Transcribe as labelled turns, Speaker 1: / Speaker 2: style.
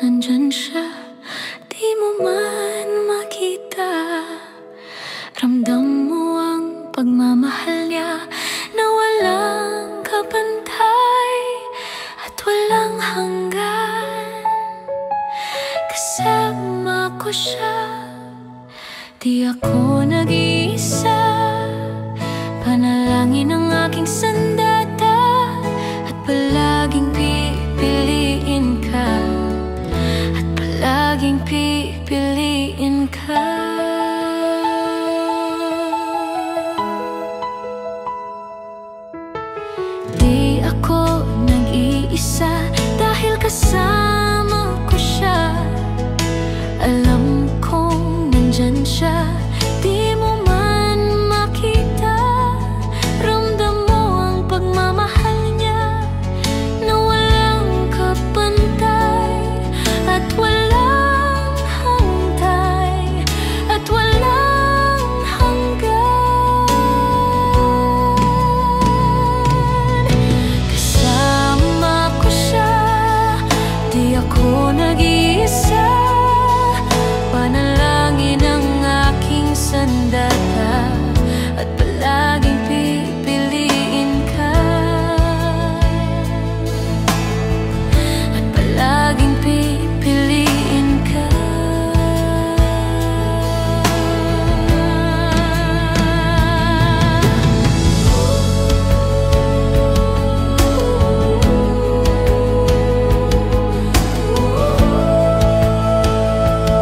Speaker 1: nandyan siya, di mo man makita. Ramdam mo ang pagmamahal niya na walang kapantay at walang hanggan. Kasama ko siya, di ako nag-iisa. Panalangin ang aking sandata at palaging pipiliin ka, at palaging pipiliin ka.